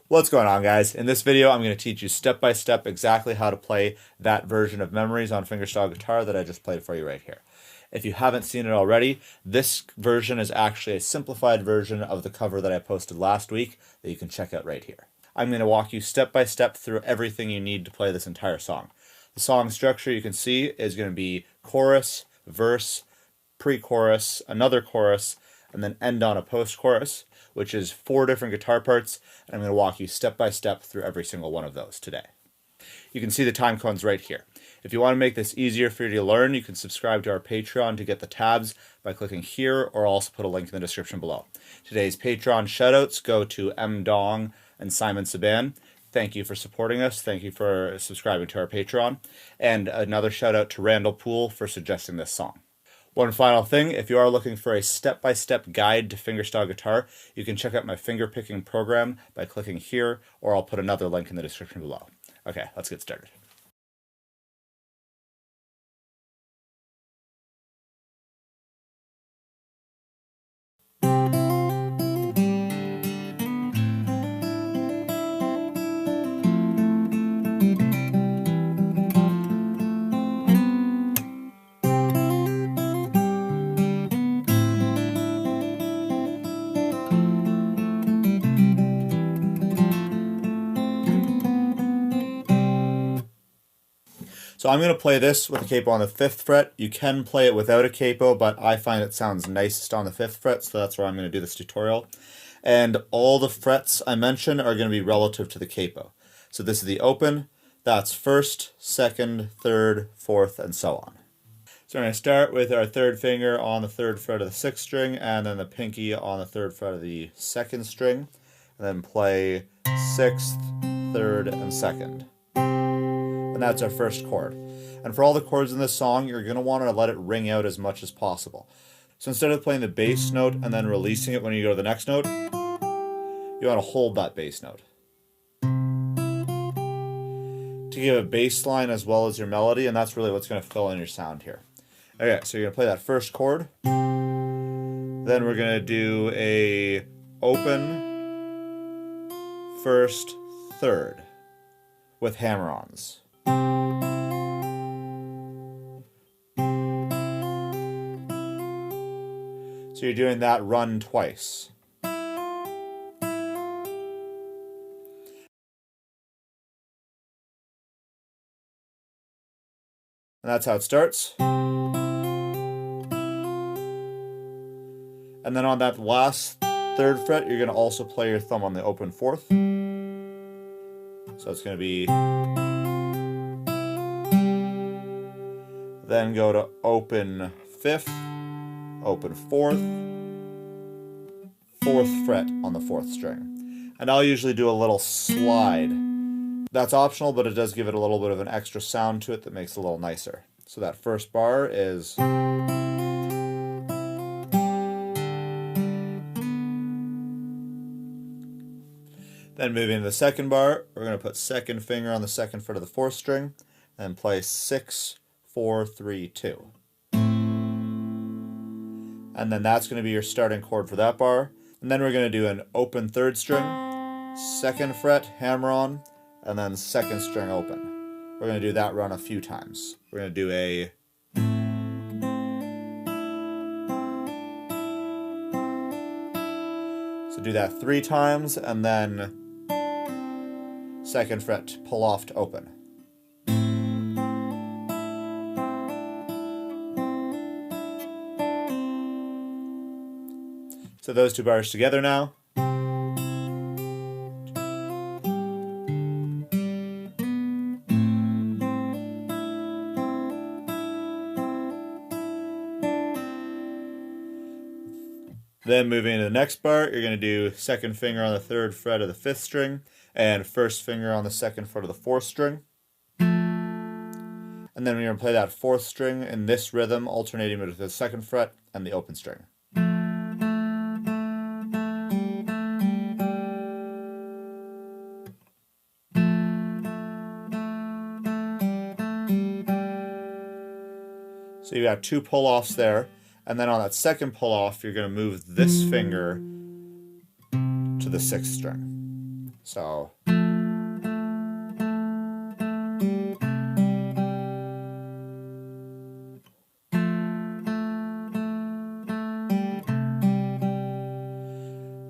What's going on, guys? In this video, I'm going to teach you step by step exactly how to play that version of Memories on Fingerstyle guitar that I just played for you right here. If you haven't seen it already, this version is actually a simplified version of the cover that I posted last week that you can check out right here. I'm going to walk you step by step through everything you need to play this entire song. The song structure you can see is going to be chorus, verse, pre-chorus, another chorus, and then end on a post-chorus, which is 4 different guitar parts, and I'm going to walk you step by step through every single one of those today. You can see the time codes right here. If you want to make this easier for you to learn, you can subscribe to our Patreon to get the tabs by clicking here, or I'll also put a link in the description below. Today's Patreon shoutouts go to M. Dong and Simon Saban. Thank you for supporting us. Thank you for subscribing to our Patreon. And another shout out to Randall Poole for suggesting this song. One final thing, if you are looking for a step-by-step guide to fingerstyle guitar, you can check out my finger picking program by clicking here, or I'll put another link in the description below. Okay, let's get started. So I'm going to play this with a capo on the 5th fret. You can play it without a capo, but I find it sounds nicest on the 5th fret, so that's where I'm going to do this tutorial. And all the frets I mentioned are going to be relative to the capo. So this is the open, that's 1st, 2nd, 3rd, 4th, and so on. So we're going to start with our 3rd finger on the 3rd fret of the 6th string, and then the pinky on the 3rd fret of the 2nd string, and then play 6th, 3rd, and 2nd. And that's our first chord. And for all the chords in this song, you're going to want to let it ring out as much as possible. So instead of playing the bass note and then releasing it when you go to the next note, you want to hold that bass note to give a bass line as well as your melody, and that's really what's going to fill in your sound here. Okay, so you're going to play that first chord. Then we're going to do a open, 1st, 3rd with hammer-ons. So you're doing that run twice. And that's how it starts. And then on that last 3rd fret, you're going to also play your thumb on the open 4th. So it's going to be... Then go to open 5th, open 4th, 4th fret on the 4th string. And I'll usually do a little slide. That's optional, but it does give it a little bit of an extra sound to it that makes it a little nicer. So that first bar is... Then moving to the second bar, we're going to put 2nd finger on the 2nd fret of the 4th string, and play 6, 4, 3, 2. And then that's going to be your starting chord for that bar. And then we're going to do an open 3rd string, 2nd fret, hammer on, and then 2nd string open. We're going to do that run a few times. We're going to do a... So do that 3 times, and then 2nd fret, pull off to open. So those 2 bars together now. Then moving to the next bar, you're going to do 2nd finger on the 3rd fret of the 5th string, and 1st finger on the 2nd fret of the 4th string. And then we're going to play that 4th string in this rhythm, alternating with the 2nd fret and the open string. So you got 2 pull-offs there, and then on that second pull-off, you're going to move this finger to the 6th string. So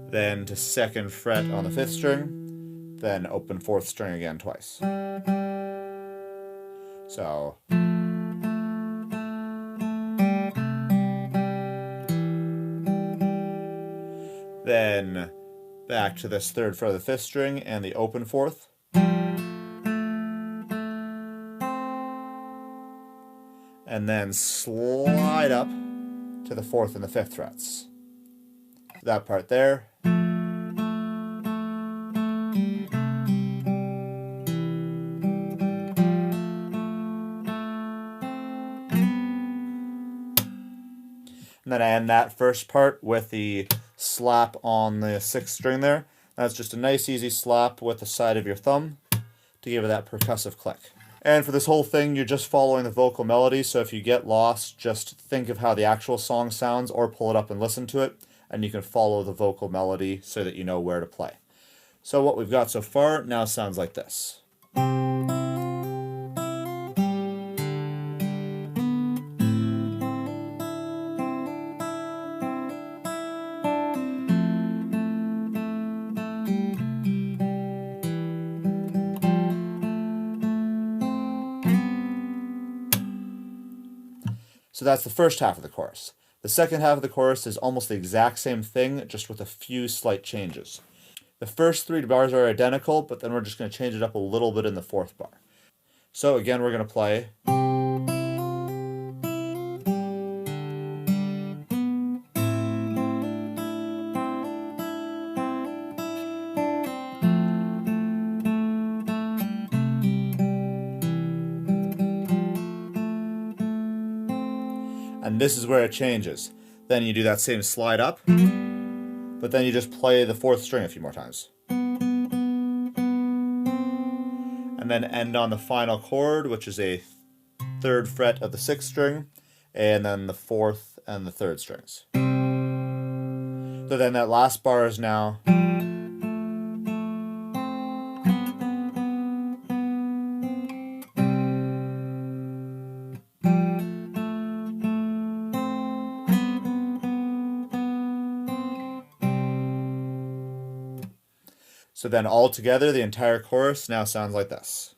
then to 2nd fret on the 5th string, then open 4th string again twice. So then back to this 3rd fret of the 5th string and the open 4th. And then slide up to the 4th and the 5th frets. That part there. And then I end that first part with the slap on the 6th string there. That's just a nice easy slap with the side of your thumb to give it that percussive click. And for this whole thing, you're just following the vocal melody, so if you get lost, just think of how the actual song sounds or pull it up and listen to it, and you can follow the vocal melody so that you know where to play. So what we've got so far now sounds like this. So that's the first half of the chorus. The second half of the chorus is almost the exact same thing, just with a few slight changes. The first 3 bars are identical, but then we're just going to change it up a little bit in the 4th bar. So again, we're going to play. And this is where it changes. Then you do that same slide up, but then you just play the 4th string a few more times. And then end on the final chord, which is a 3rd fret of the 6th string, and then the 4th and the 3rd strings. So then that last bar is now. So then all together, the entire chorus now sounds like this.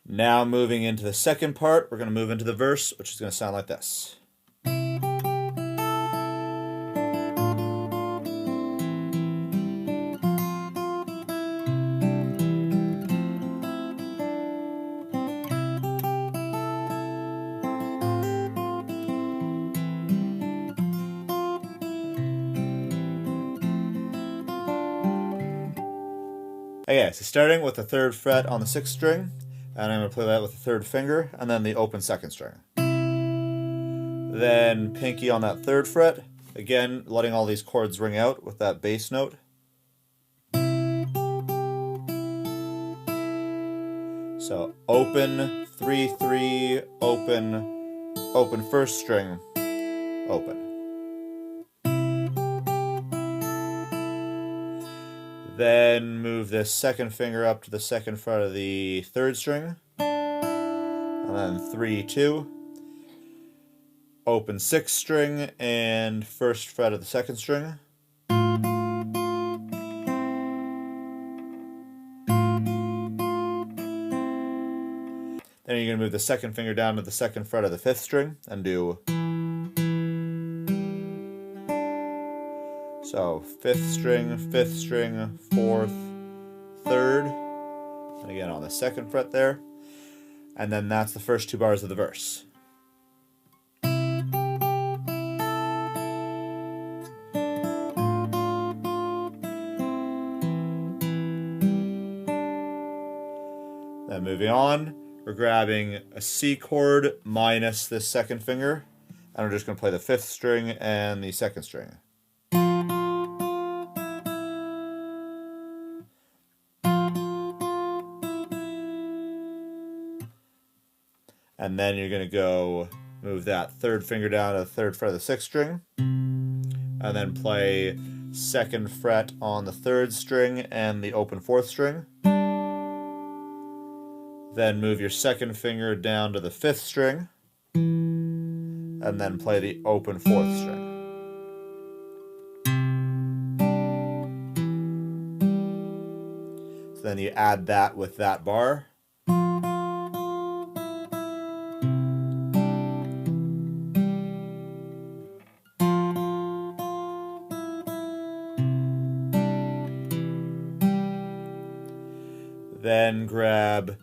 Now moving into the second part, we're going to move into the verse, which is going to sound like this. Okay, so starting with the 3rd fret on the 6th string, and I'm going to play that with the 3rd finger, and then the open 2nd string. Then pinky on that 3rd fret, again letting all these chords ring out with that bass note. So open, 3-3, open, open 1st string, open. Then move this 2nd finger up to the 2nd fret of the 3rd string, and then 3-2, open 6th string and 1st fret of the 2nd string. Then you're going to move the 2nd finger down to the 2nd fret of the 5th string and do. So So 5th string, 5th string, 4th, 3rd, and again on the 2nd fret there. And then that's the first 2 bars of the verse. Then moving on, we're grabbing a C chord minus this 2nd finger, and we're just going to play the 5th string and the 2nd string. And then you're going to go move that 3rd finger down to the 3rd fret of the 6th string, and then play 2nd fret on the 3rd string and the open 4th string. Then move your 2nd finger down to the 5th string, and then play the open 4th string. So then you add that with that bar. Then grab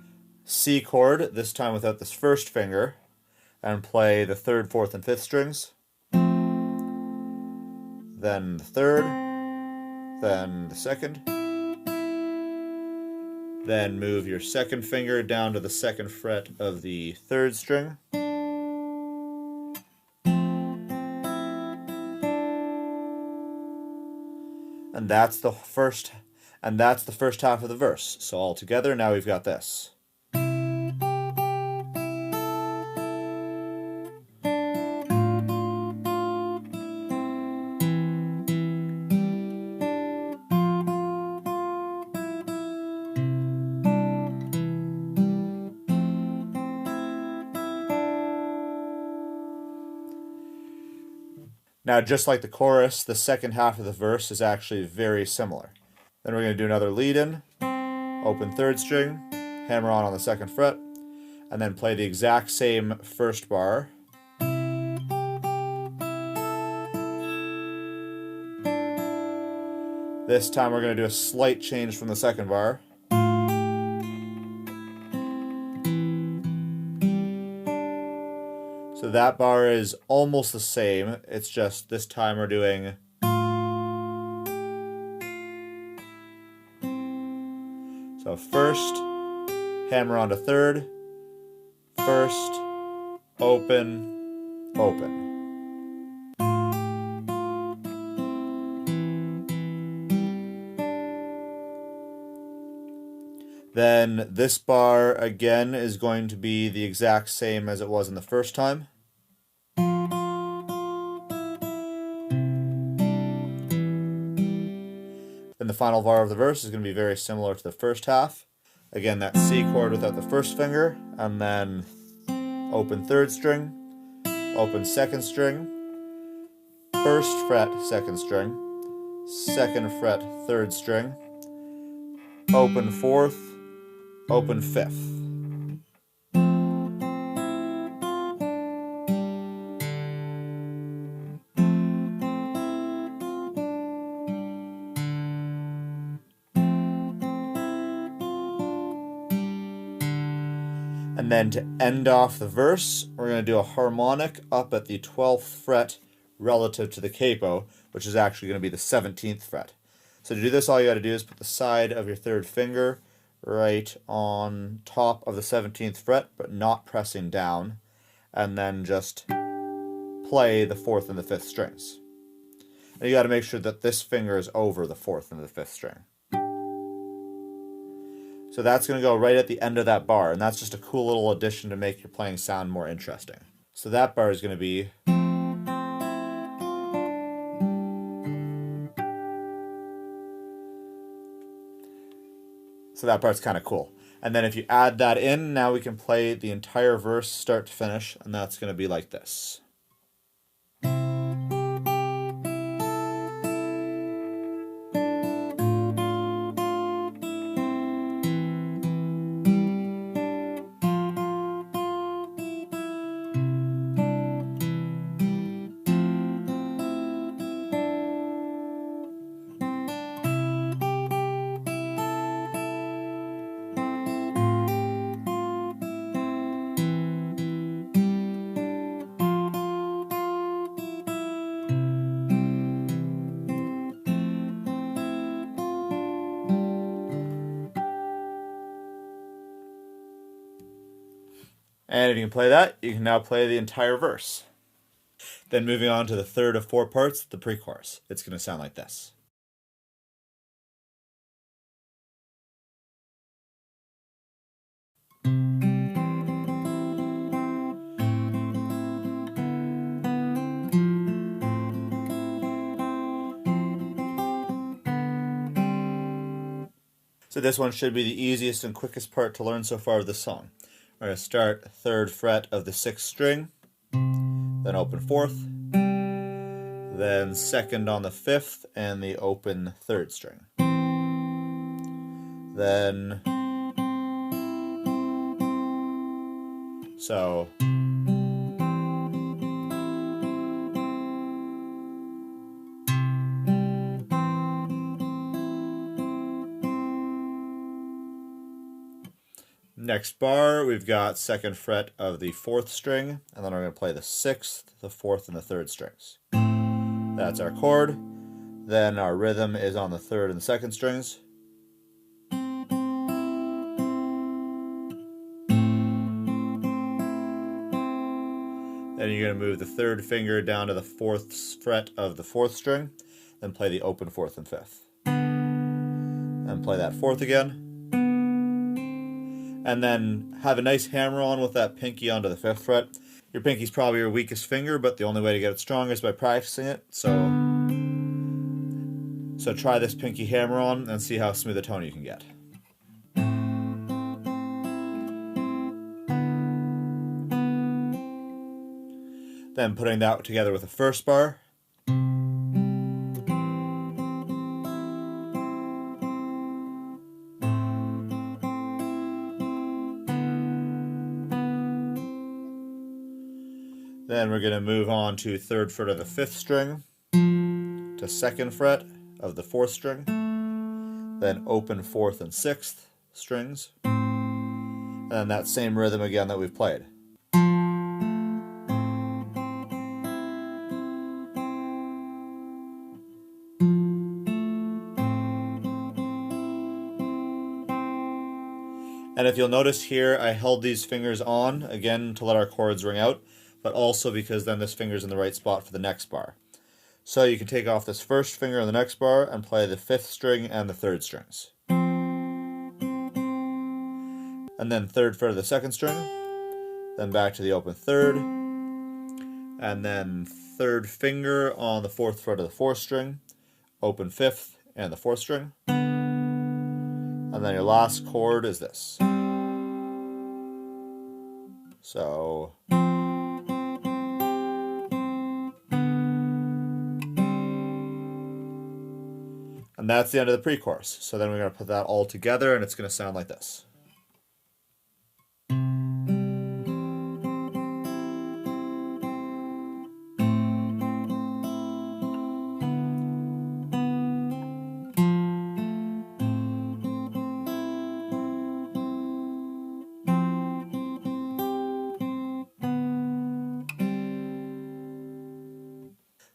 C chord, this time without this 1st finger, and play the 3rd, 4th, and 5th strings. Then the 3rd, then the 2nd. Then move your 2nd finger down to the 2nd fret of the 3rd string. And that's the first half of the verse. So all together, now we've got this. Now, just like the chorus, the 2nd half of the verse is actually very similar. Then we're going to do another lead in, open 3rd string, hammer on the 2nd fret, and then play the exact same 1st bar. This time we're going to do a slight change from the 2nd bar. So that bar is almost the same, it's just this time we're doing so 1st, hammer onto 3rd, 1st, open, open. Then this bar again is going to be the exact same as it was in the first time. Then the final bar of the verse is going to be very similar to the first half. Again, that C chord without the 1st finger, and then open 3rd string, open 2nd string, 1st fret 2nd string, 2nd fret 3rd string, open 4th, open 5th. And then to end off the verse, we're going to do a harmonic up at the 12th fret relative to the capo, which is actually going to be the 17th fret. So to do this, all you got to do is put the side of your 3rd finger right on top of the 17th fret, but not pressing down, and then just play the 4th and the 5th strings. And you got to make sure that this finger is over the 4th and the 5th string. So that's going to go right at the end of that bar, and that's just a cool little addition to make your playing sound more interesting. So that bar is going to be so that part's kind of cool. And then if you add that in, now we can play the entire verse start to finish, and that's going to be like this. And if you can play that, you can now play the entire verse. Then moving on to the third of 4 parts, the pre-chorus. It's going to sound like this. So this one should be the easiest and quickest part to learn so far of the song. We're going to start 3rd fret of the 6th string, then open 4th, then 2nd on the 5th and the open 3rd string. Then, so, next bar, we've got 2nd fret of the 4th string, and then we're going to play the 6th, the 4th, and the 3rd strings. That's our chord. Then our rhythm is on the 3rd and 2nd strings. Then you're going to move the 3rd finger down to the 4th fret of the 4th string, then play the open 4th and 5th. Then play that 4th again. And then have a nice hammer on with that pinky onto the 5th fret. Your pinky's probably your weakest finger, but the only way to get it strong is by practicing it. So try this pinky hammer on and see how smooth a tone you can get. Then putting that together with the first bar. Then we're going to move on to 3rd fret of the 5th string, to 2nd fret of the 4th string, then open 4th and 6th strings, and that same rhythm again that we've played. And if you'll notice here, I held these fingers on, again, to let our chords ring out, but also because then this finger's in the right spot for the next bar. So you can take off this first finger on the next bar and play the 5th string and the 3rd strings. And then 3rd fret of the 2nd string, then back to the open 3rd, and then 3rd finger on the 4th fret of the 4th string, open 5th and the 4th string. And then your last chord is this. So, and that's the end of the pre-chorus. So then we're going to put that all together and it's going to sound like this.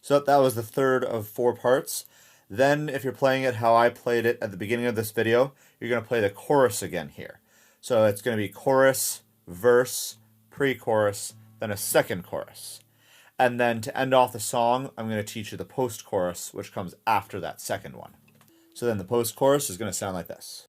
So that was the 3rd of 4 parts. Then if you're playing it how I played it at the beginning of this video, you're going to play the chorus again here. So it's going to be chorus, verse, pre-chorus, then a second chorus. And then to end off the song, I'm going to teach you the post-chorus, which comes after that second one. So then the post-chorus is going to sound like this.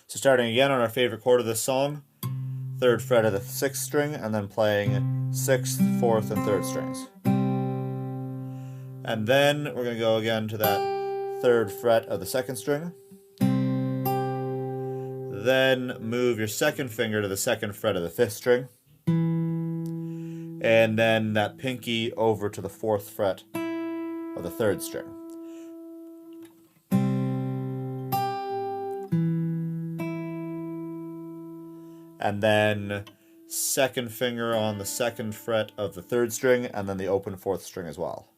So starting again on our favorite chord of this song, 3rd fret of the 6th string, and then playing 6th, 4th, and 3rd strings. And then we're going to go again to that 3rd fret of the 2nd string. Then move your 2nd finger to the 2nd fret of the 5th string. And then that pinky over to the 4th fret of the 3rd string. And then 2nd finger on the 2nd fret of the 3rd string, and then the open 4th string as well.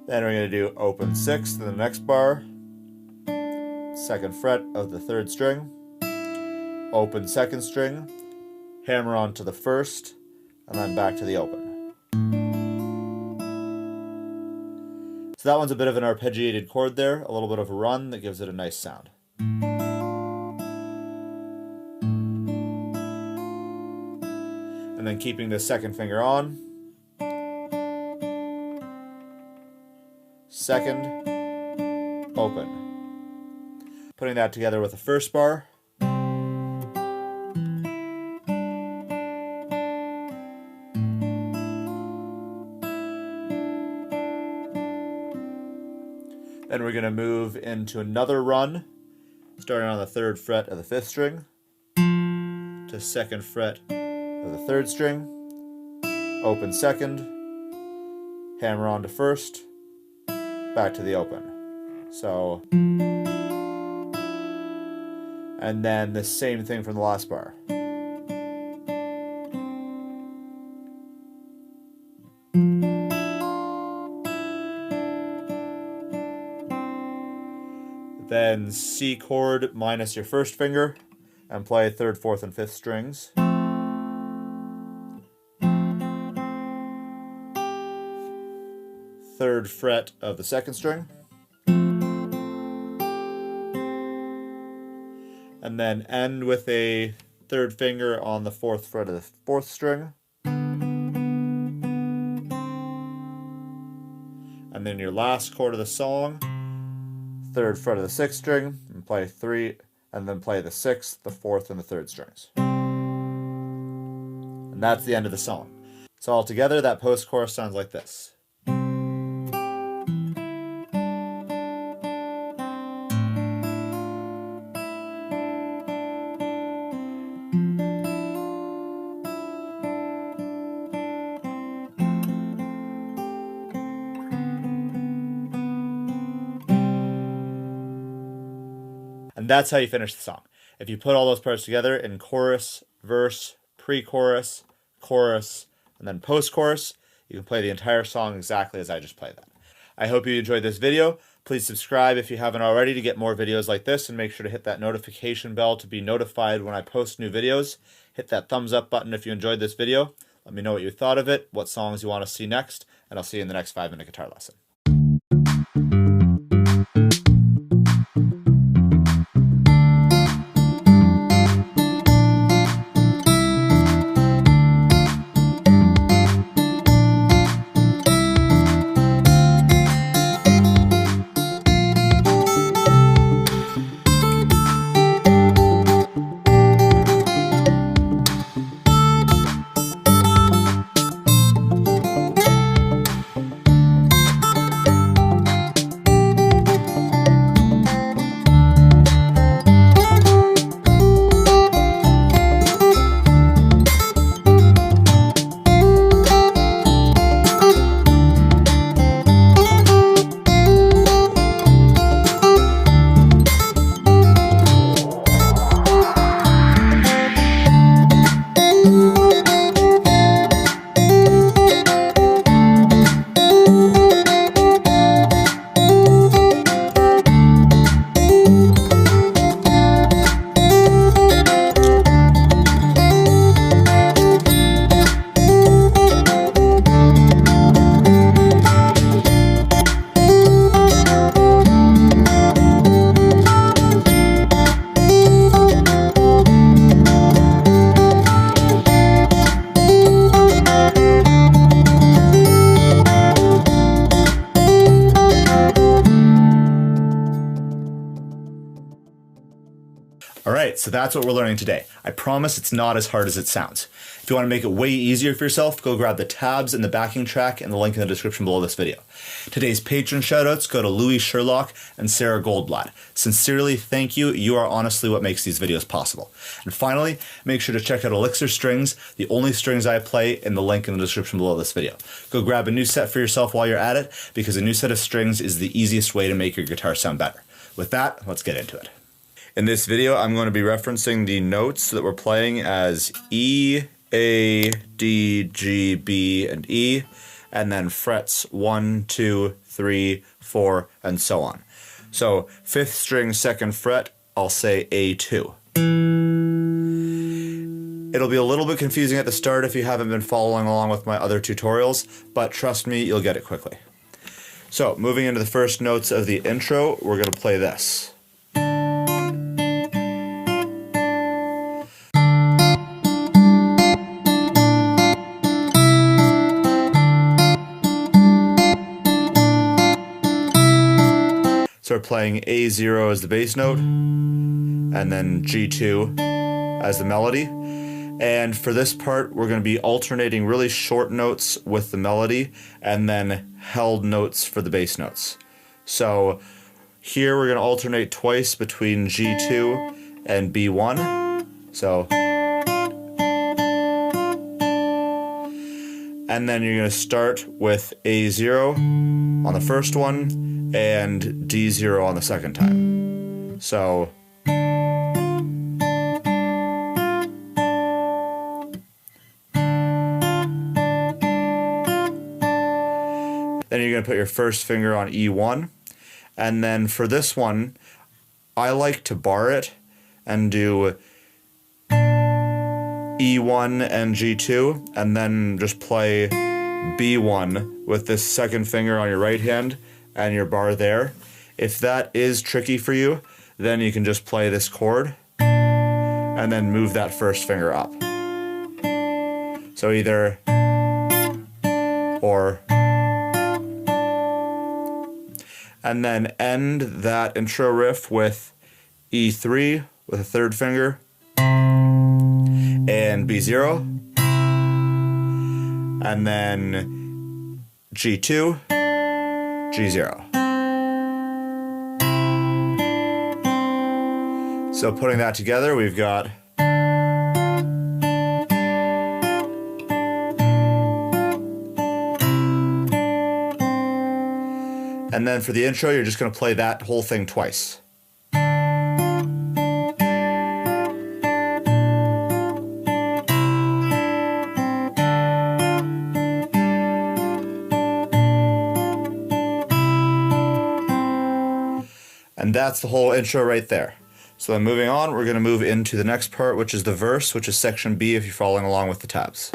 Then we're going to do open 6th in the next bar, 2nd fret of the 3rd string, open 2nd string, hammer onto the 1st, and then back to the open. So that one's a bit of an arpeggiated chord there, a little bit of a run that gives it a nice sound. And then keeping the 2nd finger on, 2nd, open. Putting that together with the 1st bar. Then we're going to move into another run, starting on the 3rd fret of the 5th string, to 2nd fret of the 3rd string, open 2nd, hammer on to 1st, back to the open. So, and then the same thing from the last bar. Then C chord minus your 1st finger and play 3rd, 4th, and 5th strings. 3rd fret of the 2nd string. And then end with a 3rd finger on the 4th fret of the 4th string. And then your last chord of the song, 3rd fret of the 6th string, and play 3, and then play the 6th, the 4th, and the 3rd strings. And that's the end of the song. So all together, that post-chorus sounds like this. And that's how you finish the song. If you put all those parts together in chorus, verse, pre-chorus, chorus, and then post-chorus, you can play the entire song exactly as I just played that. I hope you enjoyed this video. Please subscribe if you haven't already to get more videos like this, and make sure to hit that notification bell to be notified when I post new videos. Hit that thumbs up button if you enjoyed this video. Let me know what you thought of it, what songs you want to see next, and I'll see you in the next 5-minute guitar lesson. Alright, so that's what we're learning today. I promise it's not as hard as it sounds. If you want to make it way easier for yourself, go grab the tabs and the backing track and the link in the description below this video. Today's patron shoutouts go to Louis Sherlock and Sarah Goldblatt. Sincerely, thank you. You are honestly what makes these videos possible. And finally, make sure to check out Elixir Strings, the only strings I play, in the link in the description below this video. Go grab a new set for yourself while you're at it, because a new set of strings is the easiest way to make your guitar sound better. With that, let's get into it. In this video, I'm going to be referencing the notes that we're playing as E, A, D, G, B, and E, and then frets 1, 2, 3, 4, and so on. So 5th string, 2nd fret, I'll say A2. It'll be a little bit confusing at the start if you haven't been following along with my other tutorials, but trust me, you'll get it quickly. So, moving into the first notes of the intro, we're going to play this. So we're playing A0 as the bass note, and then G2 as the melody. And for this part, we're going to be alternating really short notes with the melody, and then held notes for the bass notes. So here we're going to alternate twice between G2 and B1. So, and then you're going to start with A0 on the first one and D0 on the second time. So then you're going to put your first finger on E1, and then for this one, I like to bar it and do E1 and G2, and then just play B1 with this second finger on your right hand and your bar there. If that is tricky for you, then you can just play this chord and then move that first finger up. So either or. And then end that intro riff with E3 with a third finger and B0, and then G2, G0. So putting that together, we've got and then for the intro, you're just going to play that whole thing twice. And that's the whole intro right there. So then moving on, we're going to move into the next part, which is the verse, which is section B if you're following along with the tabs.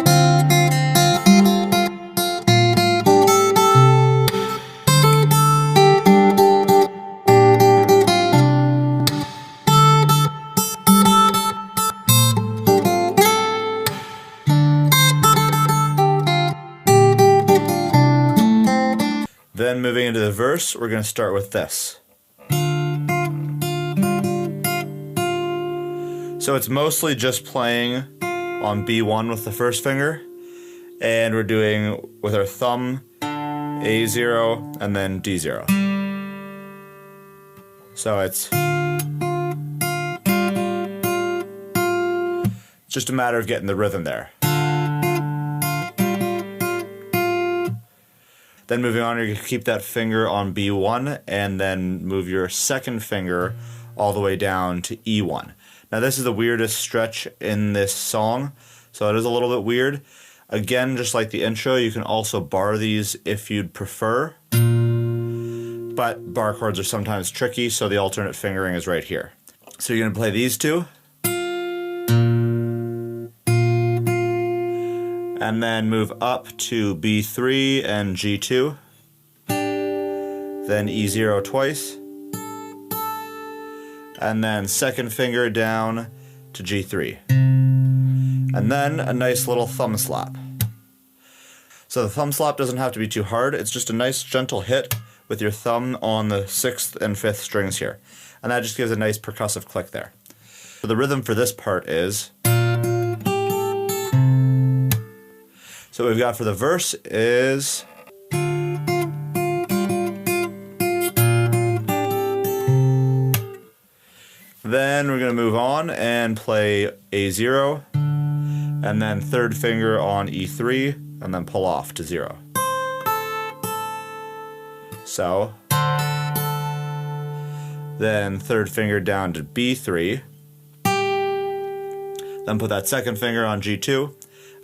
Then moving into the verse, we're going to start with this. So it's mostly just playing on B1 with the first finger, and we're doing with our thumb A0 and then D0. So it's just a matter of getting the rhythm there. Then moving on, you're going to keep that finger on B1 and then move your second finger all the way down to E1. Now this is the weirdest stretch in this song, so it is a little bit weird. Again, just like the intro, you can also bar these if you'd prefer, but bar chords are sometimes tricky, so the alternate fingering is right here. So you're going to play these two, and then move up to B3 and G2, then E0 twice, and then second finger down to G3. And then a nice little thumb slap. So the thumb slap doesn't have to be too hard, it's just a nice gentle hit with your thumb on the 6th and 5th strings here. And that just gives a nice percussive click there. So the rhythm for this part is, so what we've got for the verse is then we're going to move on and play A0 and then third finger on E3 and then pull off to 0. So then third finger down to B3, then put that second finger on G2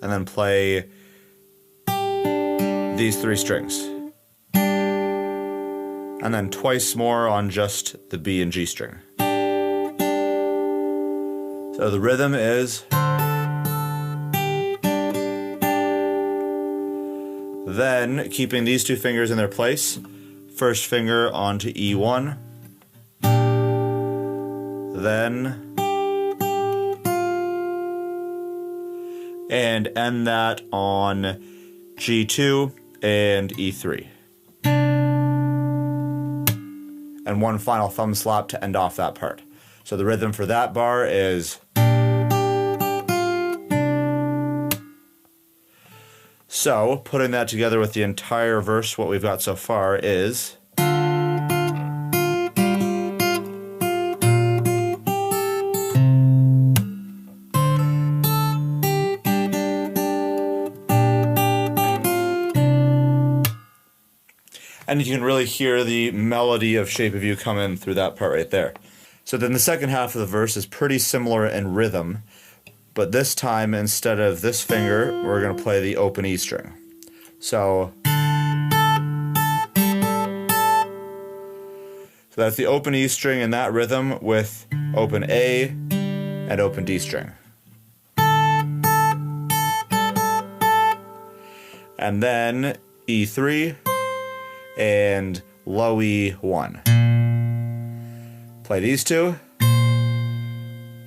and then play these 3 strings. And then twice more on just the B and G string. So the rhythm is, then keeping these 2 fingers in their place, first finger onto E1, then, and end that on G2 and E3. And one final thumb slap to end off that part. So the rhythm for that bar is, so putting that together with the entire verse, what we've got so far is, and you can really hear the melody of Shape of You come in through that part right there. So then the second half of the verse is pretty similar in rhythm, but this time instead of this finger, we're going to play the open E string. So that's the open E string in that rhythm with open A and open D string. And then E3 and low E1. Play these 2,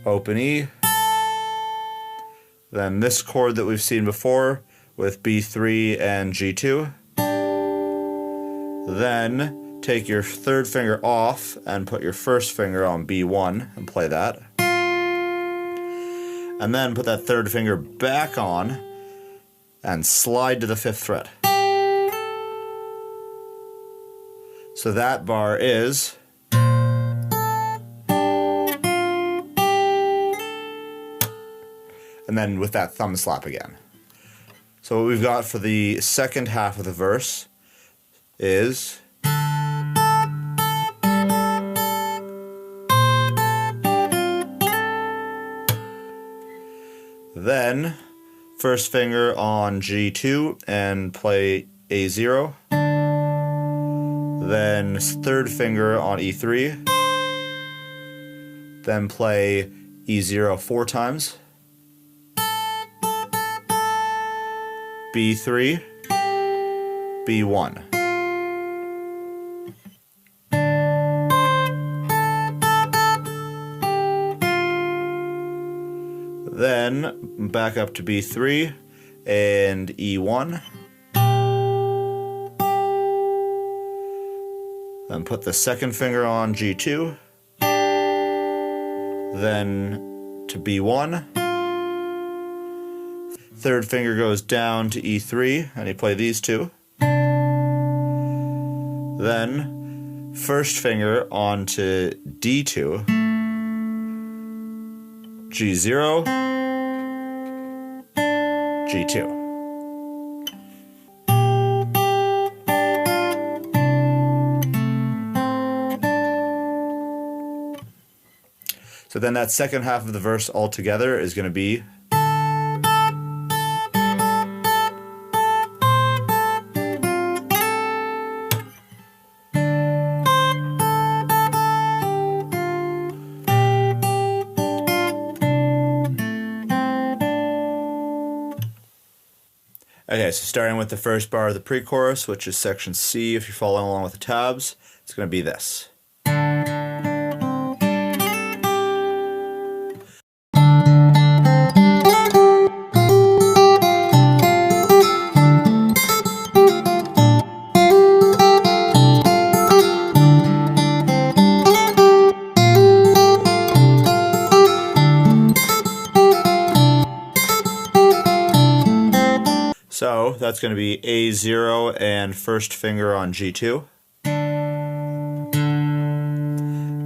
open E, then this chord that we've seen before with B3 and G2. Then take your 3rd finger off and put your 1st finger on B1 and play that. And then put that 3rd finger back on and slide to the 5th fret. So that bar is, and then with that thumb slap again. So what we've got for the second half of the verse is, then first finger on G2 and play A0, then 3rd finger on E3, then play E0 4 times, B3, B1. Then back up to B3 and E1. Then put the 2nd finger on G2. Then to B1. 3rd finger goes down to E3, and you play these 2. Then 1st finger onto D2, G0, G2. So then that second half of the verse altogether is going to be, okay, so starting with the first bar of the pre-chorus, which is section C, if you're following along with the tabs, it's going to be this. So that's going to be A0 and 1st finger on G2.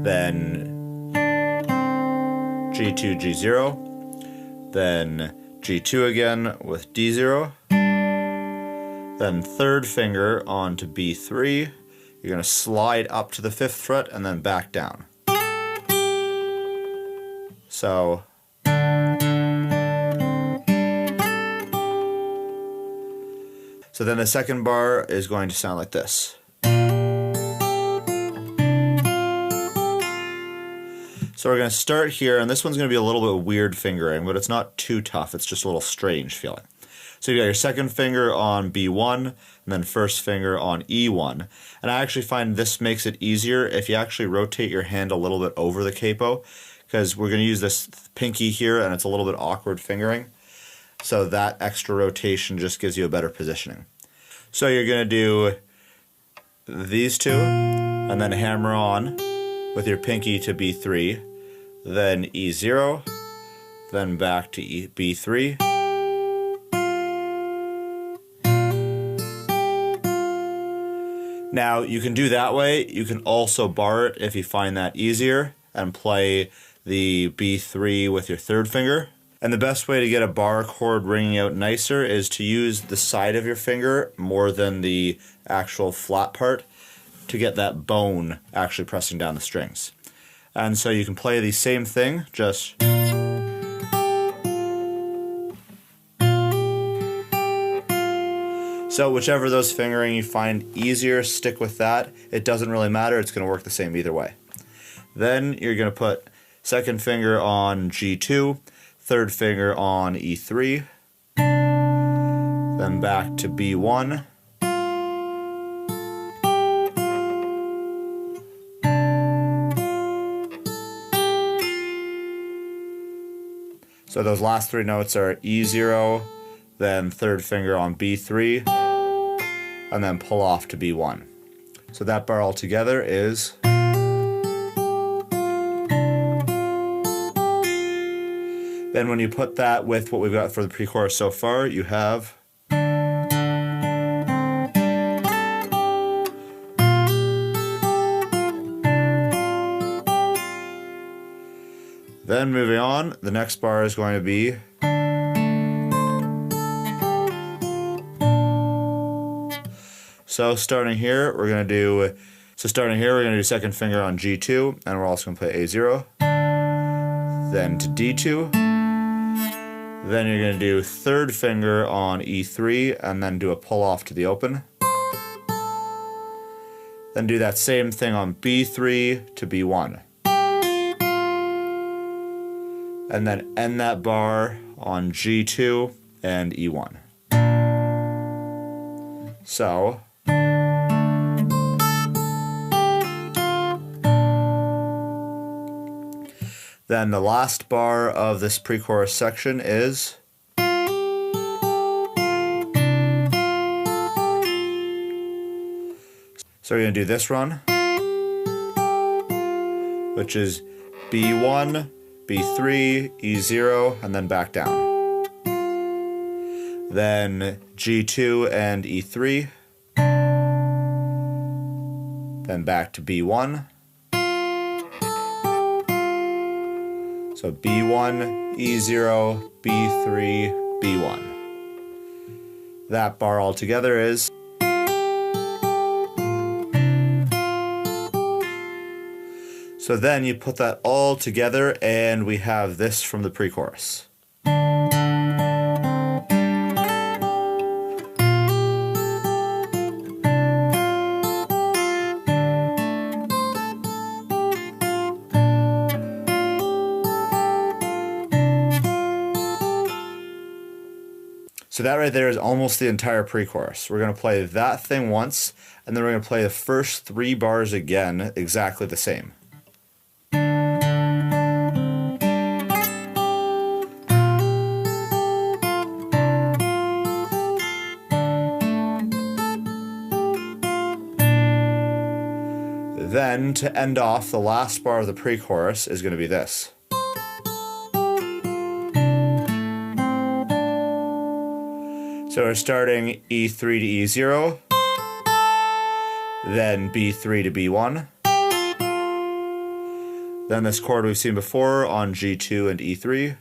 Then G2, G0. Then G2 again with D0. Then 3rd finger onto B3. You're going to slide up to the 5th fret and then back down. So So then the second bar is going to sound like this. So we're going to start here, and this one's going to be a little bit weird fingering, but it's not too tough, it's just a little strange feeling. So you got your second finger on B1, and then first finger on E1. And I actually find this makes it easier if you actually rotate your hand a little bit over the capo, because we're going to use this pinky here, and it's a little bit awkward fingering. So that extra rotation just gives you a better positioning. So you're going to do these two, and then hammer on with your pinky to B3, then E0, then back to B3. Now you can do that way, you can also bar it if you find that easier, and play the B3 with your third finger. And the best way to get a bar chord ringing out nicer is to use the side of your finger more than the actual flat part to get that bone actually pressing down the strings. And so you can play the same thing, just so whichever of those fingering you find easier, stick with that. It doesn't really matter, it's going to work the same either way. Then you're going to put second finger on G2, third finger on E3, then back to B1, so those last three notes are E0, then third finger on B3, and then pull off to B1. So that bar altogether is. Then when you put that with what we've got for the pre-chorus so far, you have. Then moving on, the next bar is going to be. So starting here, we're going to do second finger on G2, and we're also going to play A0, then to D2, then you're going to do third finger on E3, and then do a pull off to the open. Then do that same thing on B3 to B1. And then end that bar on G2 and E1. So. Then the last bar of this pre-chorus section is. So we're going to do this run, which is B1, B3, E0, and then back down. Then G2 and E3, then back to B1. So B1, E0, B3, B1. That bar altogether is. So then you put that all together and we have this from the pre-chorus. So that right there is almost the entire pre-chorus. We're going to play that thing once, and then we're going to play the first 3 bars again exactly the same. Then, to end off, the last bar of the pre-chorus is going to be this. So we're starting E3 to E0, then B3 to B1, then this chord we've seen before on G2 and E3,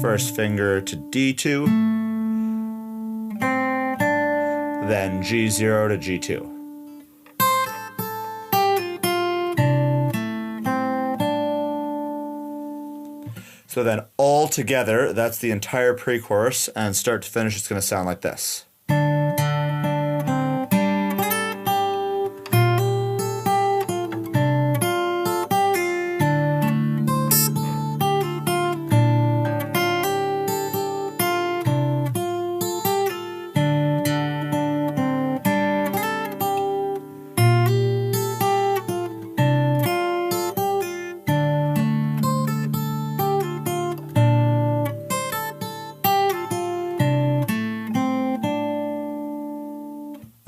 first finger to D2, then G0 to G2. So then all together, that's the entire pre-chorus, and start to finish it's going to sound like this.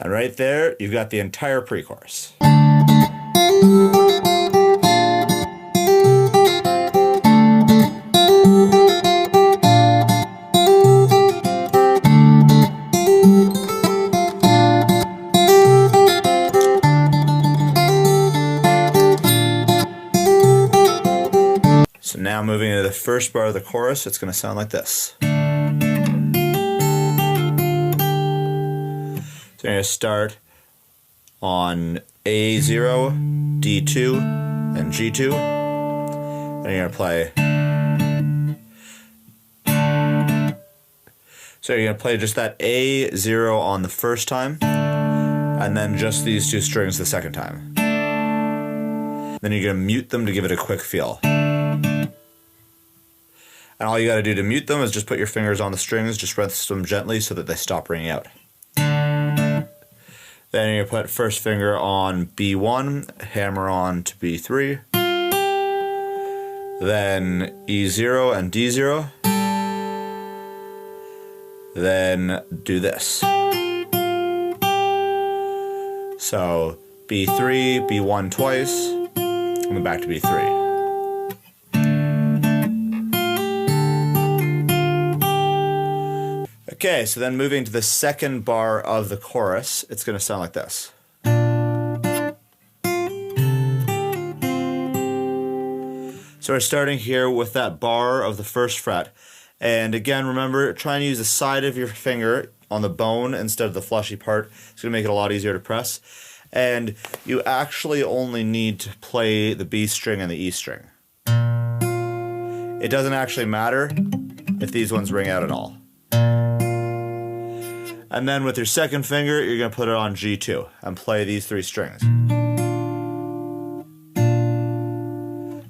And right there, you've got the entire pre-chorus. So now moving into the first bar of the chorus, it's going to sound like this. So you're going to start on A0, D2, and G2. And you're going to play. So you're going to play just that A0 on the first time, and then just these two strings the second time. Then you're going to mute them to give it a quick feel. And all you got to do to mute them is just put your fingers on the strings, just rest them gently so that they stop ringing out. Then you're going to put first finger on B1, hammer on to B3, then E0 and D0, then do this. So B3, B1 twice, and then back to B3. Okay, so then moving to the second bar of the chorus, it's going to sound like this. So we're starting here with that bar of the first fret. And again, remember, try and use the side of your finger on the bone instead of the fleshy part. It's going to make it a lot easier to press. And you actually only need to play the B string and the E string. It doesn't actually matter if these ones ring out at all. And then with your second finger, you're going to put it on G2 and play these three strings. And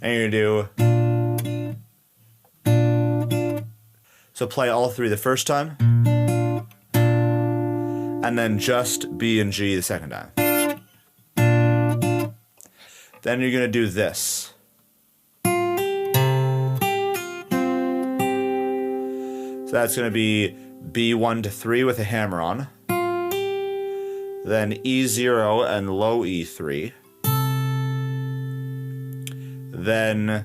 you're going to do... So play all three the first time, and then just B and G the second time. Then you're going to do this. So that's going to be B1 to 3 with a hammer on, then E0 and low E3, then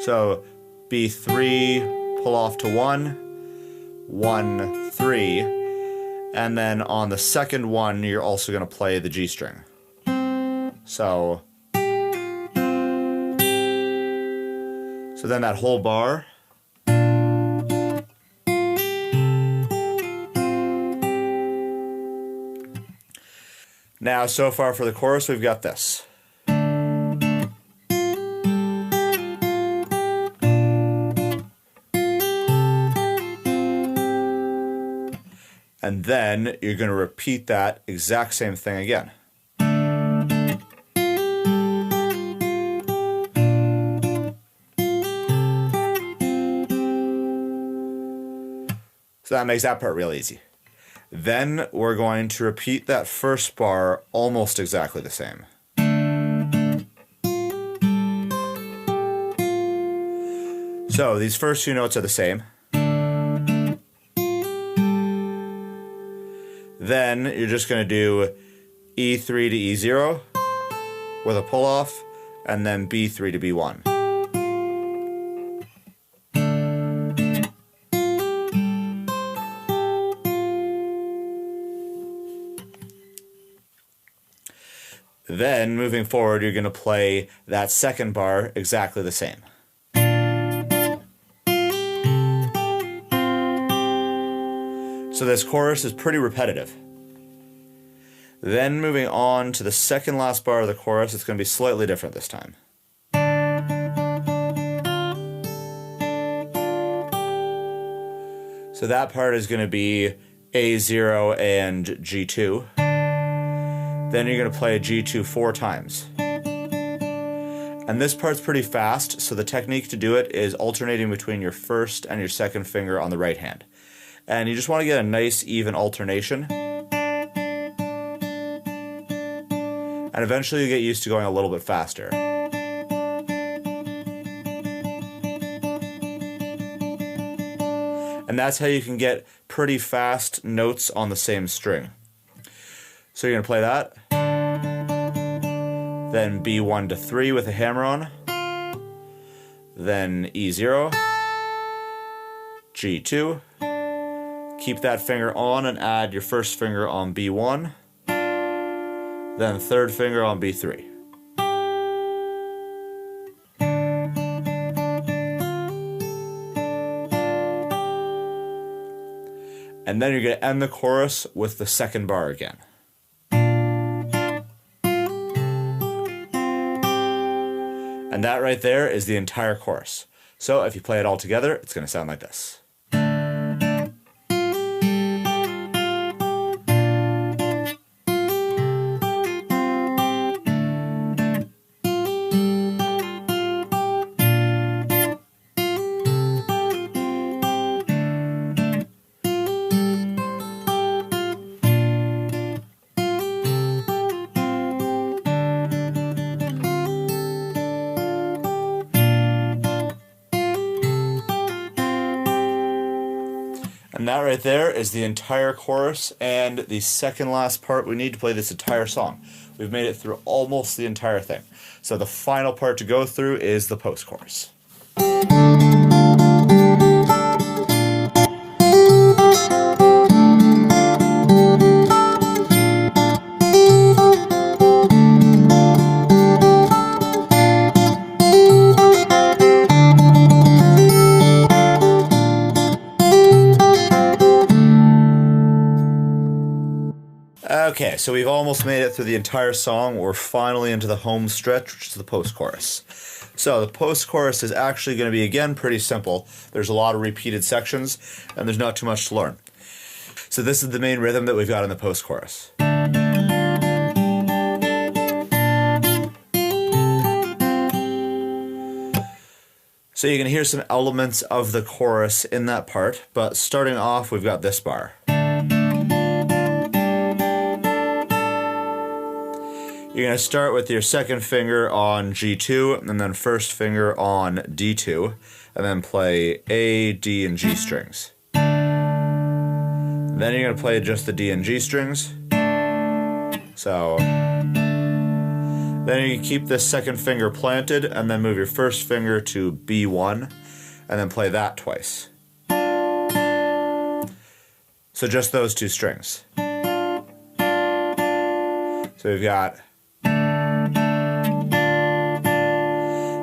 so B3, pull off to 1, 1, 3, and then on the second one you're also going to play the G string. So then that whole bar. Now, so far for the chorus, we've got this. And then you're going to repeat that exact same thing again. So that makes that part real easy. Then we're going to repeat that first bar almost exactly the same. So these first two notes are the same. Then you're just going to do E3 to E0 with a pull off, and then B3 to B1. Then, moving forward, you're going to play that second bar exactly the same. So this chorus is pretty repetitive. Then, moving on to the second last bar of the chorus, it's going to be slightly different this time. So that part is going to be A0 and G2. Then you're going to play a G2 4 times. And this part's pretty fast, so the technique to do it is alternating between your first and your second finger on the right hand. And you just want to get a nice even alternation. And eventually you get used to going a little bit faster. And that's how you can get pretty fast notes on the same string. So you're going to play that. Then B1 to 3 with a hammer on. Then E0. G2. Keep that finger on and add your first finger on B1. Then third finger on B3. And then you're going to end the chorus with the second bar again. And that right there is the entire chorus. So if you play it all together, it's going to sound like this. And that right there is the entire chorus and the second last part we need to play this entire song. We've made it through almost the entire thing. So the final part to go through is the post-chorus. Okay, so we've almost made it through the entire song. We're finally into the home stretch, which is the post-chorus. So the post-chorus is actually going to be, again, pretty simple. There's a lot of repeated sections, and there's not too much to learn. So this is the main rhythm that we've got in the post-chorus. So you can hear some elements of the chorus in that part, but starting off, we've got this bar. You're going to start with your second finger on G2 and then first finger on D2 and then play A, D, and G strings. Then you're going to play just the D and G strings. So then you can keep this second finger planted and then move your first finger to B1 and then play that twice. So just those two strings. So we've got.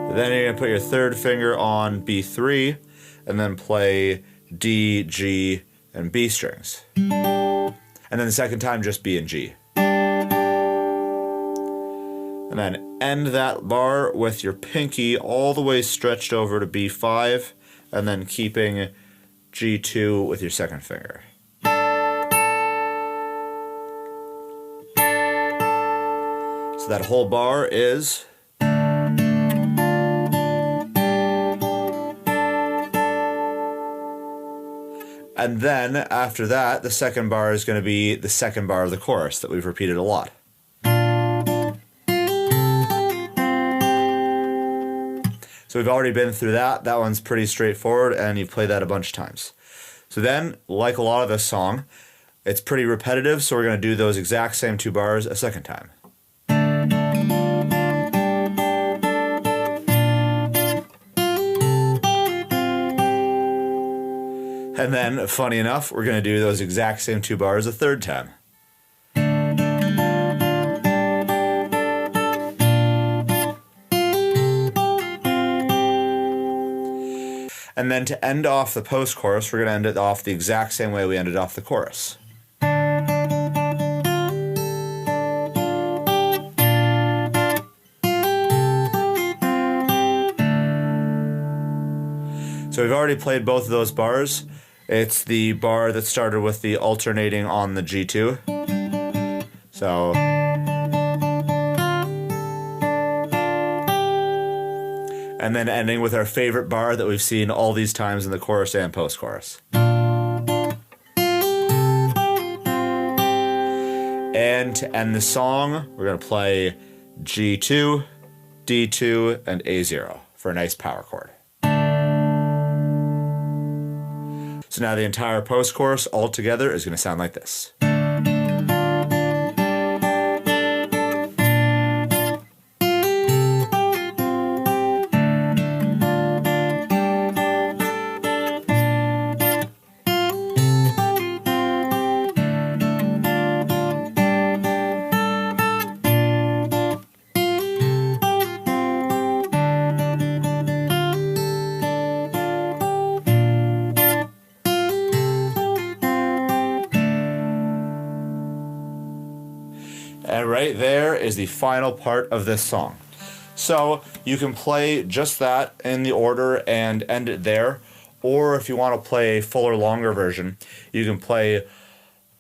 Then you're going to put your third finger on B3 and then play D, G, and B strings. And then the second time just B and G. And then end that bar with your pinky all the way stretched over to B5 and then keeping G2 with your second finger. So that whole bar is... And then, after that, the second bar is going to be the second bar of the chorus that we've repeated a lot. So we've already been through that. That one's pretty straightforward, and you've played that a bunch of times. So then, like a lot of this song, it's pretty repetitive, so we're going to do those exact same two bars a second time. And then, funny enough, we're going to do those exact same two bars a third time. And then to end off the post-chorus, we're going to end it off the exact same way we ended off the chorus. So we've already played both of those bars. It's the bar that started with the alternating on the G2. So... and then ending with our favorite bar that we've seen all these times in the chorus and post-chorus. And to end the song, we're going to play G2, D2, and A0 for a nice power chord. So So now the entire post chorus all together is going to sound like this. And right there is the final part of this song. So you can play just that in the order and end it there. Or if you want to play a fuller, longer version, you can play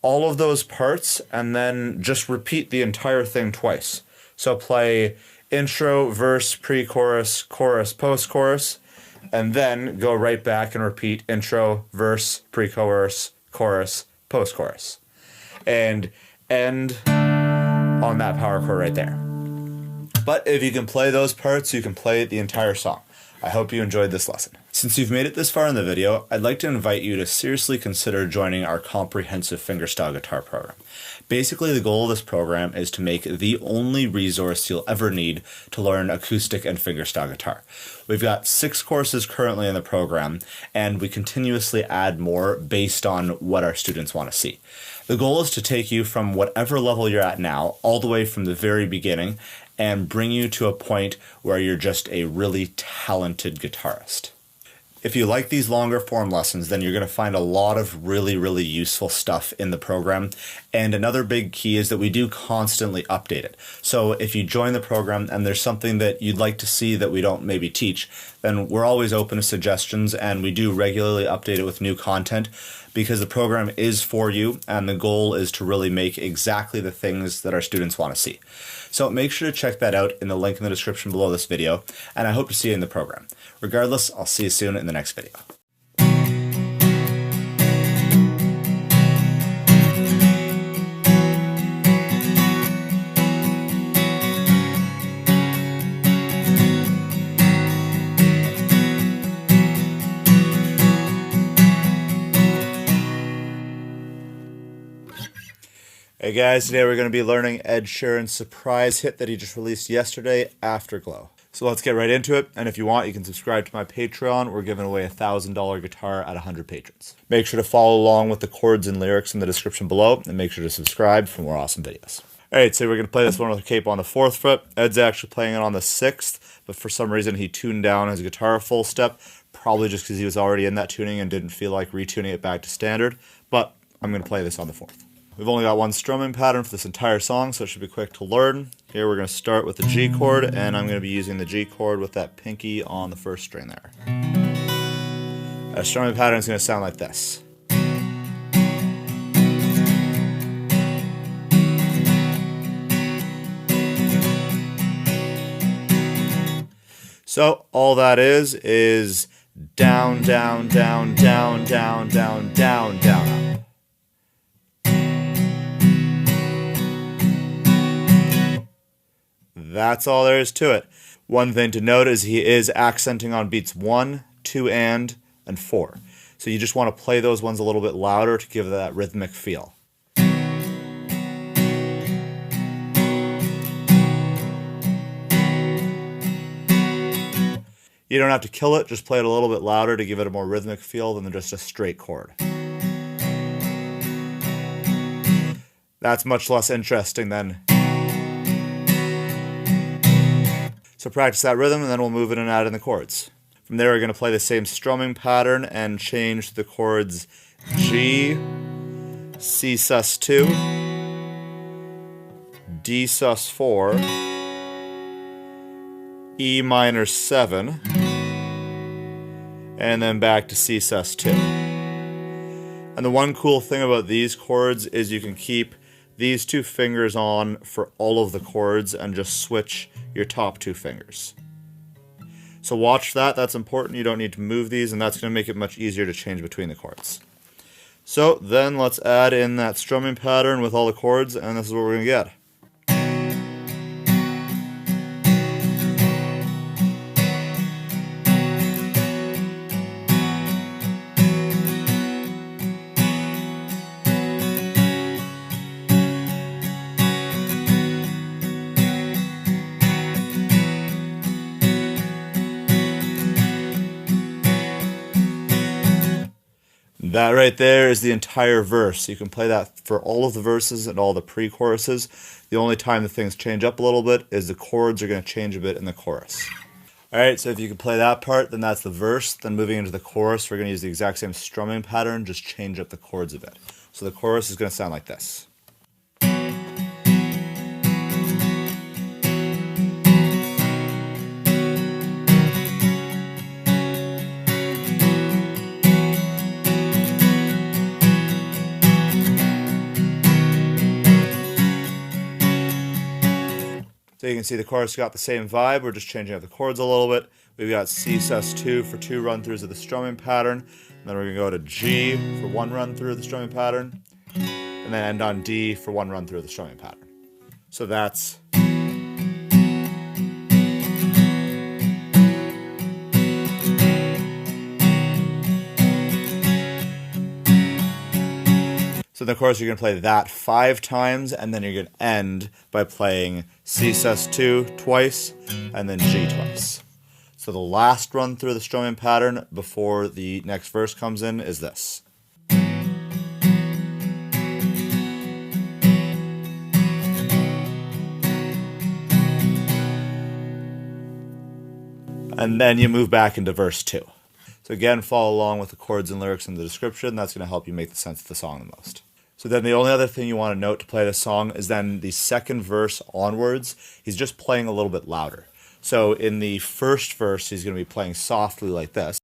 all of those parts and then just repeat the entire thing twice. So play intro, verse, pre-chorus, chorus, post-chorus, and then go right back and repeat intro, verse, pre-chorus, chorus, post-chorus. And end on that power chord right there. But if you can play those parts, you can play the entire song. I hope you enjoyed this lesson. Since you've made it this far in the video, I'd like to invite you to seriously consider joining our comprehensive fingerstyle guitar program. Basically, the goal of this program is to make the only resource you'll ever need to learn acoustic and fingerstyle guitar. We've got 6 courses currently in the program, and we continuously add more based on what our students want to see. The goal is to take you from whatever level you're at now, all the way from the very beginning, and bring you to a point where you're just a really talented guitarist. If you like these longer form lessons, then you're going to find a lot of really useful stuff in the program. And another big key is that we do constantly update it. So if you join the program and there's something that you'd like to see that we don't maybe teach, then we're always open to suggestions, and we do regularly update it with new content, because the program is for you and the goal is to really make exactly the things that our students want to see. So make sure to check that out in the link in the description below this video, and I hope to see you in the program. Regardless, I'll see you soon in the next video. Hey guys, today we're going to be learning Ed Sheeran's surprise hit that he just released yesterday, Afterglow. So let's get right into it, and if you want, you can subscribe to my Patreon. We're giving away a $1,000 guitar at 100 patrons. Make sure to follow along with the chords and lyrics in the description below, and make sure to subscribe for more awesome videos. Alright, so we're going to play this one with a cape on the 4th fret. Ed's actually playing it on the 6th, but for some reason he tuned down his guitar a full step, probably just because he was already in that tuning and didn't feel like retuning it back to standard, but I'm going to play this on the 4th. We've only got one strumming pattern for this entire song, so it should be quick to learn. Here we're going to start with the G chord, and I'm going to be using the G chord with that pinky on the 1st string there. Our strumming pattern is going to sound like this. So all that is down, down, down, down, down, down, down, down, up. That's all there is to it. One thing to note is he is accenting on beats 1, 2, and 4. So you just want to play those ones a little bit louder to give that rhythmic feel. You don't have to kill it, just play it a little bit louder to give it a more rhythmic feel than just a straight chord. That's much less interesting than... So practice that rhythm, and then we'll move it and add in the chords. From there, we're going to play the same strumming pattern and change the chords G, C sus2, D sus4, E minor 7, and then back to C sus2. And the one cool thing about these chords is you can keep these 2 fingers on for all of the chords and just switch your top 2 fingers. So watch that, that's important. You don't need to move these, and that's going to make it much easier to change between the chords. So then let's add in that strumming pattern with all the chords, and this is what we're going to get. That right there is the entire verse. You can play that for all of the verses and all the pre-choruses. The only time that things change up a little bit is the chords are going to change a bit in the chorus. Alright, so if you can play that part, then that's the verse. Then moving into the chorus, we're going to use the exact same strumming pattern, just change up the chords a bit. So the chorus is going to sound like this. So you can see the chorus got the same vibe. We're just changing up the chords a little bit. We've got C sus2 for 2 run-throughs of the strumming pattern. And then we're going to go to G for 1 run-through of the strumming pattern. And then end on D for 1 run-through of the strumming pattern. So that's... So in the chorus, you're going to play that 5 times, and then you're going to end by playing C sus2 twice, and then G twice. So the last run through the strumming pattern before the next verse comes in is this. And then you move back into verse 2. So again, follow along with the chords and lyrics in the description. That's going to help you make the sense of the song the most. So then the only other thing you want to note to play this song is then the second verse onwards, he's just playing a little bit louder. So in the first verse, he's going to be playing softly like this.